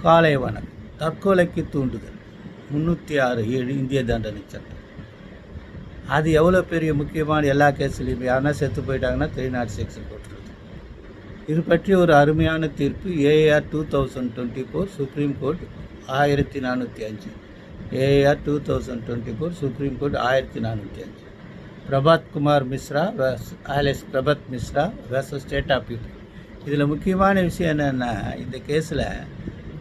காலை வணக்கம். தற்கொலைக்கு தூண்டுதல் 306 இந்திய தண்டனை சட்டம். அது எவ்வளோ பெரிய முக்கியமான எல்லா கேஸ்லையும் யாருன்னா செத்து போயிட்டாங்கன்னா 306 போட்டுருது. இது பற்றி ஒரு அருமையான தீர்ப்பு AR 2024 supreme court 1405. AR 2024 supreme court 1405. Prabhat Kumar Mishra alias Prabhat Mishra versus state of UP. இதில் முக்கியமான விஷயம் என்னென்னா, இந்த கேஸில்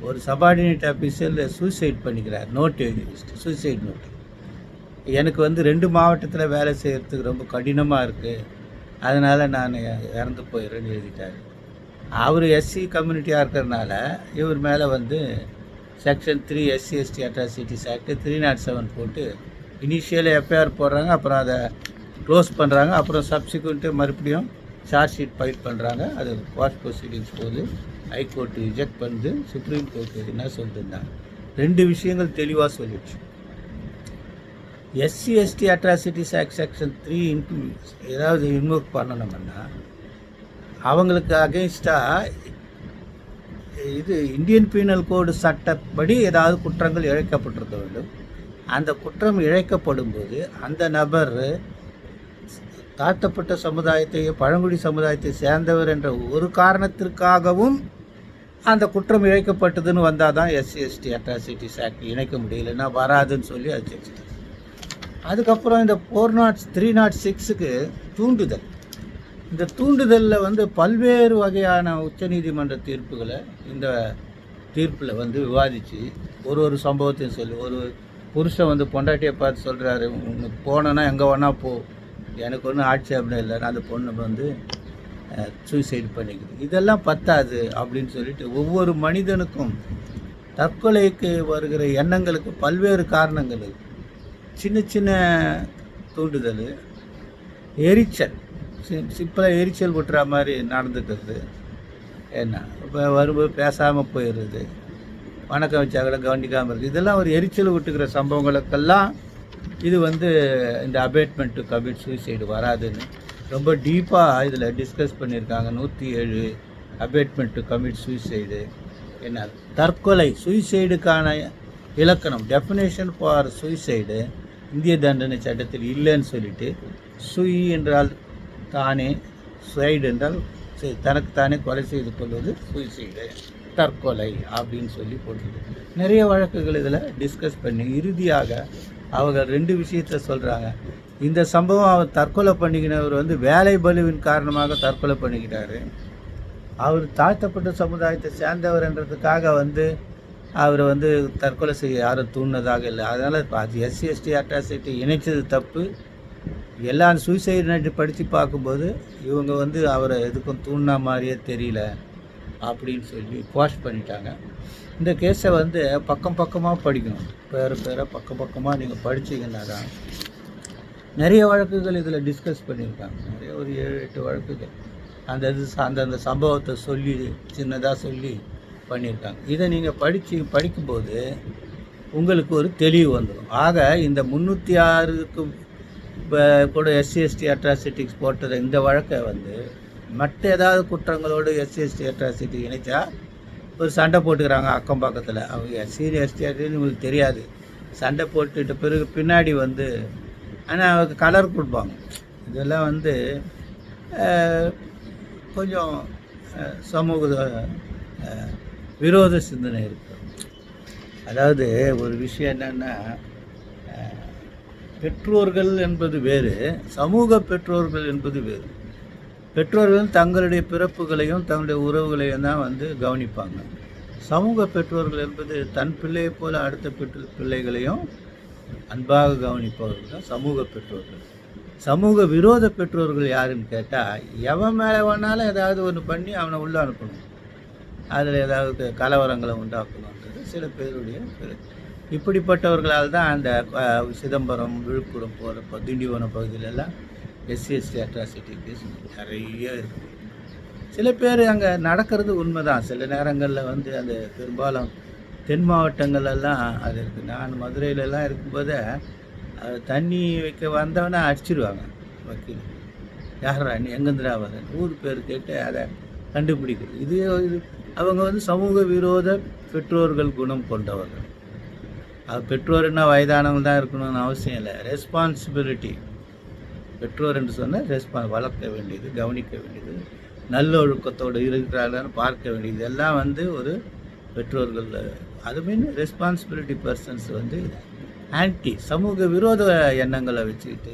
ஒரு சபார்டினேட் ஆஃபீஸில் சூசைட் பண்ணிக்கிறார். நோட் எழுதி வச்சுட்டு சூசைட் நோட்டு. எனக்கு 2 மாவட்டத்தில் வேலை செய்கிறதுக்கு ரொம்ப கடினமாக இருக்குது, அதனால் நான் இறந்து போயிடுறேன்னு எழுதிட்டார். அவர் எஸ்சி கம்யூனிட்டியாக இருக்கிறதுனால இவர் மேலே செக்ஷன் 3 SC/ST அட்ராசிட்டிஸ் ஆக்ட் 307 போட்டு இனிஷியலாக எஃப்ஐஆர் போடுறாங்க. அப்புறம் அதை க்ளோஸ் பண்ணுறாங்க. அப்புறம் சப்சிக்வெண்ட்டு மறுபடியும் சார்ஜ் ஷீட் ஃபைல் பண்ணுறாங்க. அது குவாஷ் ப்ரொசீடிங்ஸ் போது ஹைகோர்ட்டு ரிஜெக்ட் பண்ணுது. சுப்ரீம் கோர்ட்டு என்ன சொல்லிட்டுருந்தாங்க, 2 விஷயங்கள் தெளிவாக சொல்லிடுச்சு. SC/ST அட்ராசிட்டிஸ் ஆக்ட் செக்ஷன் 3 ஏதாவது இன்வோக் பண்ணணும்னா அவங்களுக்கு அகெயின்ஸ்டாக இந்தியன் பீனல் கோடு சட்டப்படி ஏதாவது குற்றங்கள் இழைக்கப்பட்டிருக்க வேண்டும். அந்த குற்றம் இழைக்கப்படும் போது அந்த நபர் தாழ்த்தப்பட்ட சமுதாயத்தையோ பழங்குடி சமுதாயத்தை சேர்ந்தவர் என்ற ஒரு காரணத்திற்காகவும் அந்த குற்றம் இழைக்கப்பட்டதுன்னு வந்தால் தான் SC/ST அட்ராசிட்டிஸ் ஆக்ட் இணைக்க முடியலன்னா வராதுன்னு சொல்லி அது செஞ்சுட்டாங்க. அதுக்கப்புறம் இந்த 306க்கு தூண்டுதல். இந்த தூண்டுதலில் பல்வேறு வகையான உச்சநீதிமன்ற தீர்ப்புகளை இந்த தீர்ப்பில் விவாதித்து ஒரு சம்பவத்தையும் சொல்லி, ஒரு புருஷன் பொண்டாட்டியை பார்த்து சொல்கிறாரு, உனக்கு போனோன்னா எங்கே வேணா போ, எனக்கு ஒன்றும் ஆட்சேபனை இல்லைன்னு அந்த பொண்ணு சூசைட் பண்ணிக்குது. இதெல்லாம் பத்தாது அப்படின்னு சொல்லிட்டு ஒவ்வொரு மனிதனுக்கும் தற்கொலைக்கு வருகிற எண்ணங்களுக்கு பல்வேறு காரணங்கள். சின்ன சின்ன தூண்டுதல், எரிச்சல், சிம்பிளாக எரிச்சல் விட்டுற மாதிரி நடந்துக்கிறது, என்ன இப்போ வரும்போது பேசாமல் போயிடுறது, வணக்கம் வச்சா கூட கவனிக்காமல் இருக்குது. இதெல்லாம் ஒரு எரிச்சல் விட்டுக்கிற சம்பவங்களுக்கெல்லாம் இது இந்த அபேட்மெண்ட் டு கமிட் சூசைடு வராதுன்னு ரொம்ப டீப்பாக இதில் டிஸ்கஸ் பண்ணியிருக்காங்க. 107 அபேட்மெண்ட் டு கமிட் சூசைடு என்ன, தற்கொலை சூசைடுக்கான இலக்கணம் டெஃபினேஷன் ஃபார் சூசைடு இந்திய தண்டனை சட்டத்தில் இல்லைன்னு சொல்லிட்டு, சுயி என்றால் தானே, சுவைடு என்றால் தனக்குத்தானே கொலை செய்து கொள்வது சூசைடு, தற்கொலை அப்படின்னு சொல்லி போட்டுருக்கு. நிறைய வழக்குகள் இதில் டிஸ்கஸ் பண்ணி இறுதியாக அவங்க 2 விஷயத்த சொல்கிறாங்க. இந்த சம்பவம் அவர் தற்கொலை பண்ணிக்கினவர் வேலை பலுவின் காரணமாக தற்கொலை பண்ணிக்கிட்டார். அவர் தாழ்த்தப்பட்ட சமுதாயத்தை சேர்ந்தவர்ன்றதுக்காக அவர் தற்கொலை செய்ய யாரும் தூண்டினதாக இல்லை. அதனால் அது SC/ST அட்ராசிட்டி இணைச்சது தப்பு. எல்லா சூசைட் நைட்டு படித்து பார்க்கும்போது இவங்க அவரை எதுக்கும் தூண்டின மாதிரியே தெரியல அப்படின்னு சொல்லி குவாஷ் பண்ணிட்டாங்க. இந்த கேஸை பக்கம் பக்கமாக படிக்கணும். பேரை பக்கம் பக்கமாக நீங்கள் படிச்சிங்கன்னா தான் நிறைய வழக்குகள் இதில் டிஸ்கஸ் பண்ணியிருக்காங்க. நிறைய ஒரு 7-8 வழக்குகள் அந்தந்த சம்பவத்தை சொல்லி சின்னதாக சொல்லி பண்ணியிருக்காங்க. இதை நீங்கள் படிக்கும்போது உங்களுக்கு ஒரு தெளிவு வந்துடும். ஆக இந்த 306க்கு கூட SC/ST அட்ராசிட்டிஸ் போட்டதை இந்த வழக்கை மற்ற ஏதாவது குற்றங்களோடு SC/ST அட்ராசிட்டி இணைச்சா ஒரு சண்டை போட்டுக்கிறாங்க அக்கம் பக்கத்தில். அவங்க SC/ST உங்களுக்கு தெரியாது. சண்டை போட்டுட்டு பிறகு பின்னாடி ஆனால் அவங்க கலர் கொடுப்பாங்க. இதெல்லாம் கொஞ்சம் சமூக விரோத சிந்தனை இருக்குது. அதாவது ஒரு விஷயம் என்னென்னா, பெற்றோர்கள் என்பது வேறு, சமூக பெற்றோர்கள் என்பது வேறு. பெற்றோர்கள் தங்களுடைய பிறப்புகளையும் தங்களுடைய உறவுகளையும் தான் கவனிப்பாங்க. சமூக பெற்றோர்கள் என்பது தன் பிள்ளையை போல் அடுத்த பிள்ளைகளையும் அன்பாக கவனிப்பவர்கள் தான் சமூக பெற்றோர்கள். சமூக விரோத பெற்றோர்கள் யாருன்னு கேட்டால், எவன் மேலே வேணாலும் ஏதாவது ஒன்று பண்ணி அவனை உள்ளே அனுப்பணும், அதில் ஏதாவது கலவரங்களை உண்டாக்கணுன்றது சில பேருடைய இப்படிப்பட்டவர்களால் தான் அந்த சிதம்பரம், விழுப்புரம் போகிற திண்டிவனம் பகுதியிலெல்லாம் SC/ST அட்ராசிட்டி கேஸ் நிறைய இருக்குது. சில பேர் அங்கே நடக்கிறது உண்மை தான். சில நேரங்களில் அந்த பெரும்பாலும் தென் மாவட்டங்களெல்லாம் அது இருக்குது. நான் மதுரையிலலாம் இருக்கும்போதே தண்ணி வைக்க வந்தவனை அடிச்சிடுவாங்க வக்கீல். யாரா நீ எங்கேருந்துடா வர ஊர் பேர் கேட்டு அதை கண்டுபிடிக்கிறது. இது அவங்க வந்து சமூக விரோத பெற்றோர்கள் குணம் கொண்டவர்கள். அது பெற்றோர்னா வயதானவங்க தான் இருக்கணும்னு அவசியம் இல்லை. ரெஸ்பான்சிபிலிட்டி, பெற்றோர் என்று சொன்னால் வளர்க்க வேண்டியது, கவனிக்க வேண்டியது, நல்லொழுக்கத்தோடு இருக்கிறார்கள்னு பார்க்க வேண்டியது எல்லாம் வந்து ஒரு பெற்றோர்கள். அது மீன் ரெஸ்பான்சிபிலிட்டி பர்சன்ஸ் வந்து சமூக விரோத எண்ணங்களை வச்சுக்கிட்டு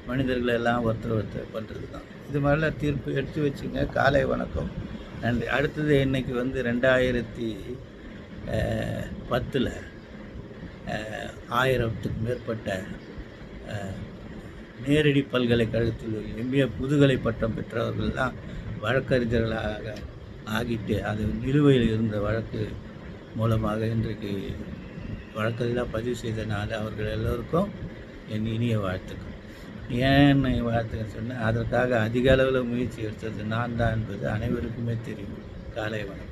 மனிதர்களை எல்லாம் ஒருத்தர் பண்ணுறது தான். இது மாதிரிலாம் தீர்ப்பு எடுத்து வச்சுங்க. காலை வணக்கம், நன்றி. அடுத்தது இன்னைக்கு வந்து 2010 1000த்துக்கு மேற்பட்ட நேரடி பல்கலைக்கழகத்தில் MA முதுகலை பட்டம் பெற்றவர்கள்லாம் வழக்கறிஞர்களாக ஆகிட்டு அது நிலுவையில் இருந்த வழக்கு மூலமாக இன்றைக்கு வழக்கெல்லாம் பதிவு செய்தனால அவர்கள் எல்லோருக்கும் என் இனிய வாழ்த்துக்கள். ஏன் வாழ்த்துக்கள் சொன்னேன், அதற்காக அதிக அளவில் முயற்சி எடுத்தது நான் தான் என்பது அனைவருக்குமே தெரியும். காலை வணக்கம்.